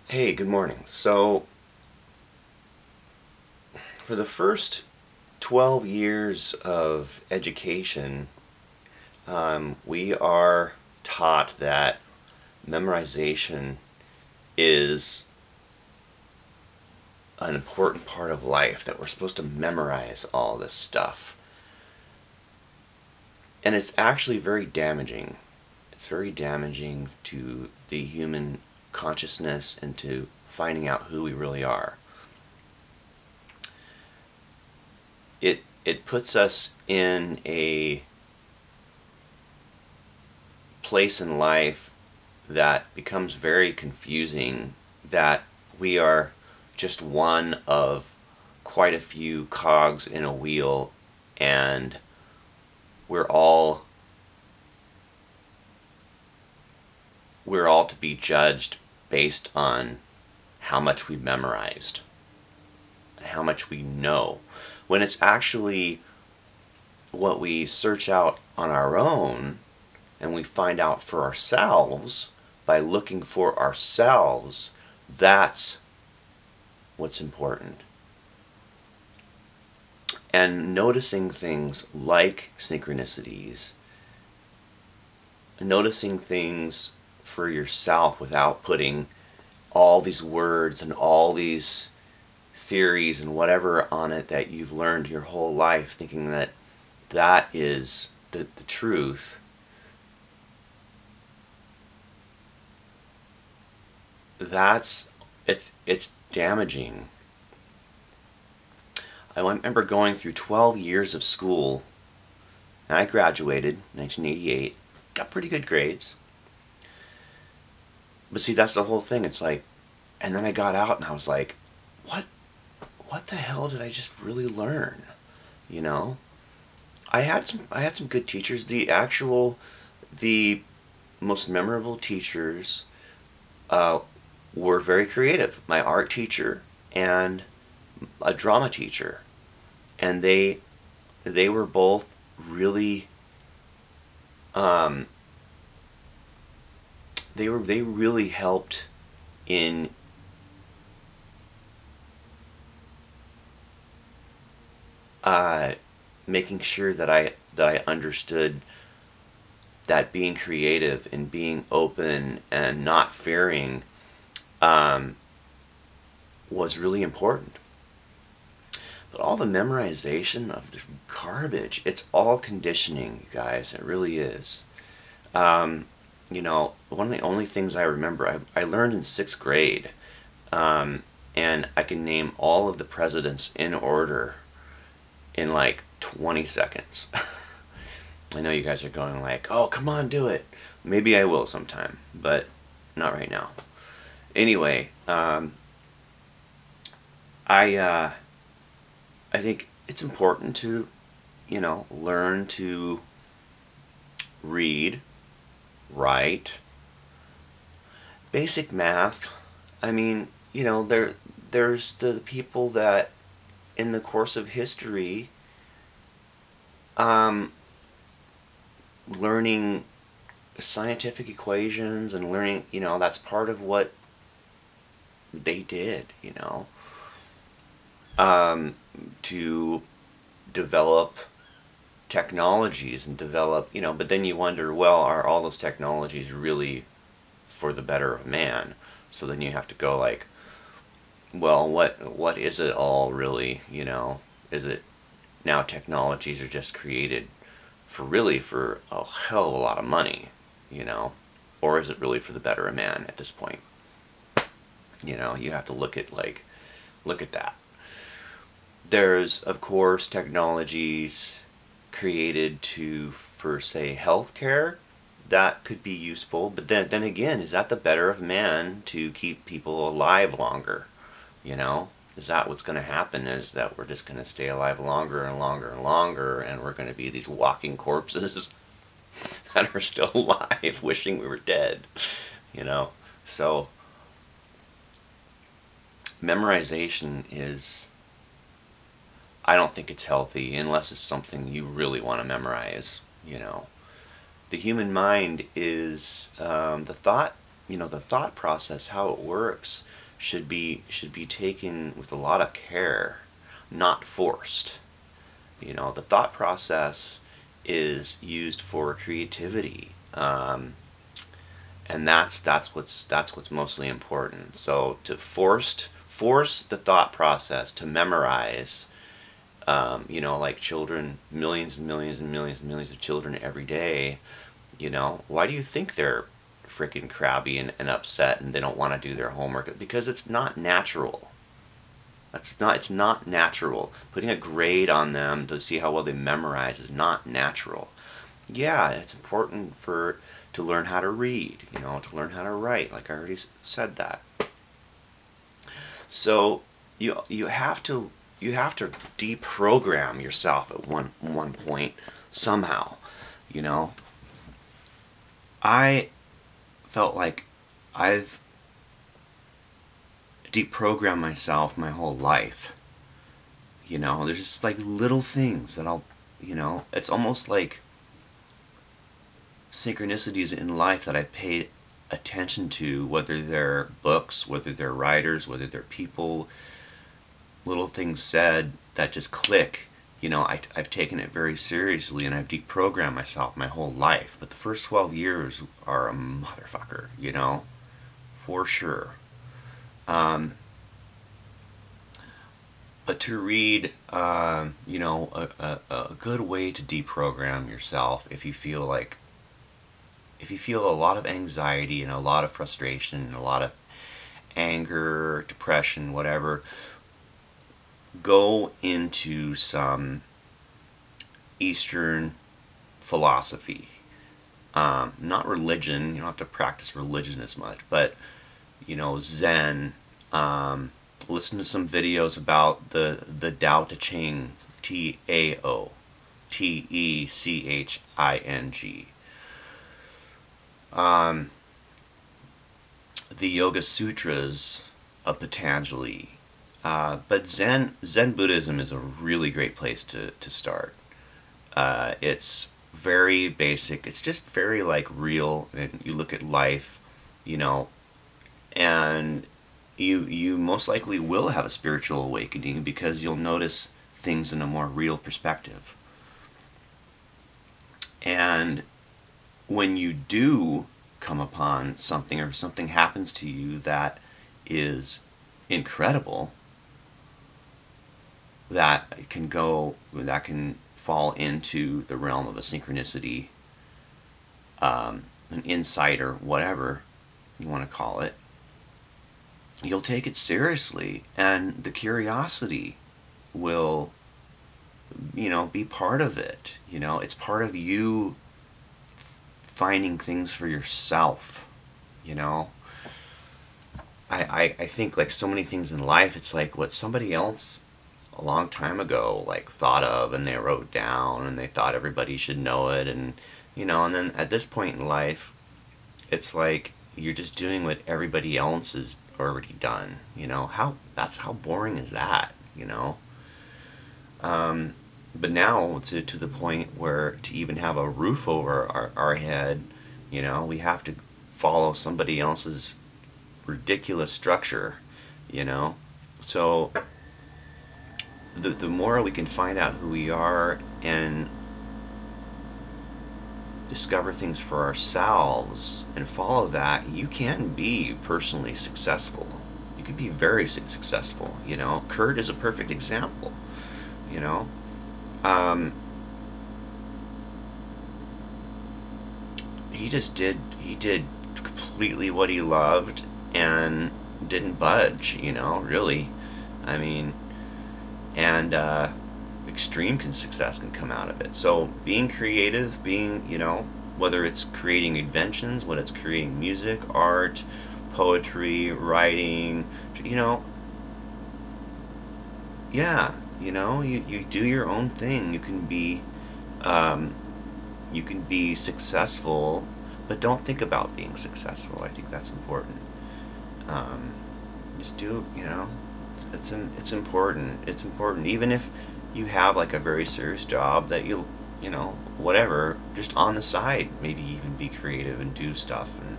Hey, good morning. So, for the first 12 years of education, we are taught that memorization is an important part of life, that we're supposed to memorize all this stuff. And it's actually very damaging. It's very damaging to the human consciousness and to finding out who we really are. It puts us in a place in life that becomes very confusing, that we are just one of quite a few cogs in a wheel, and we're all we're all to be judged based on how much we memorized, how much we know, when it's actually what we search out on our own and we find out for ourselves by looking for ourselves. That's what's important. And noticing things like synchronicities, noticing things for yourself without putting all these words and all these theories and whatever on it that you've learned your whole life, thinking that that is the truth. It's damaging. I remember going through 12 years of school, and I graduated in 1988, got pretty good grades. But see, that's the whole thing. It's like, and then I got out and I was like, what the hell did I just really learn? You know? I had some good teachers. The most memorable teachers were very creative. My art teacher and a drama teacher. And they were both really they really helped in making sure that I understood that being creative and being open and not fearing was really important. But all the memorization of this garbage, it's all conditioning, you guys. It really is. One of the only things I remember, I learned in 6th grade, and I can name all of the presidents in order in like 20 seconds. I know you guys are going like, oh, come on, do it. Maybe I will sometime, but not right now. Anyway, I think it's important to, learn to read, write, basic math. I mean, there's the people that in the course of history, learning scientific equations and learning, that's part of what they did, to develop technologies and develop, but then you wonder, well, are all those technologies really for the better of man? So then you have to go like, well, what is it all really, Is it now technologies are just created for a hell of a lot of money, Or is it really for the better of man at this point? You have to look at that. There's, of course, technologies created for, say, healthcare that could be useful, but then again, is that the better of man to keep people alive longer? Is that what's going to happen, is that we're just going to stay alive longer and longer and longer, and we're going to be these walking corpses that are still alive wishing we were dead? So memorization is, I don't think it's healthy unless it's something you really want to memorize. The human mind is, the thought the thought process, how it works, should be taken with a lot of care, not forced. The thought process is used for creativity, and that's what's mostly important. So to force the thought process to memorize, like children, millions and millions and millions and millions of children every day, why do you think they're freaking crabby and upset and they don't want to do their homework? Because it's not natural. It's not natural. Putting a grade on them to see how well they memorize is not natural. Yeah, it's important to learn how to read, to learn how to write, like I already said that. So you have to deprogram yourself at one point somehow. I felt like I've deprogrammed myself my whole life. There's just like little things that it's almost like synchronicities in life that I paid attention to, whether they're books, whether they're writers, whether they're people, little things said that just click. I've taken it very seriously, and I've deprogrammed myself my whole life. But the first 12 years are a motherfucker, for sure. But to read, a good way to deprogram yourself if you feel a lot of anxiety and a lot of frustration and a lot of anger, depression, whatever, go into some Eastern philosophy. Not religion, you don't have to practice religion as much, but, Zen. Listen to some videos about the Tao Te Ching, Tao Teching. The Yoga Sutras of Patanjali. But Zen Buddhism is a really great place to start. It's very basic. It's just very real, and you look at life, and you most likely will have a spiritual awakening because you'll notice things in a more real perspective. And when you do come upon something, or something happens to you that is incredible, that can fall into the realm of a synchronicity, an insight, or whatever you want to call it, you'll take it seriously, and the curiosity will, be part of it. It's part of you finding things for yourself. I think so many things in life, it's like what somebody else a long time ago thought of, and they wrote down, and they thought everybody should know it, and and then at this point in life, it's like you're just doing what everybody else has already done. That's how boring is that? But now to the point where to even have a roof over our head, we have to follow somebody else's ridiculous structure. So the more we can find out who we are and discover things for ourselves and follow that, you can be personally successful. You can be very successful. Kurt is a perfect example. He did completely what he loved and didn't budge, really. I mean, and extreme success can come out of it. So being creative, whether it's creating inventions, whether it's creating music, art, poetry, writing, yeah, you do your own thing. You can be successful, but don't think about being successful. I think that's important. Just do, it's important. It's important, even if you have a very serious job that whatever, just on the side, maybe even be creative and do stuff, and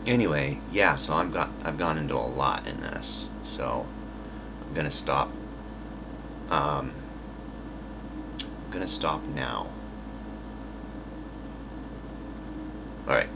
Anyway, yeah, so I've gone into a lot in this, so I'm gonna stop. I'm gonna stop now. All right.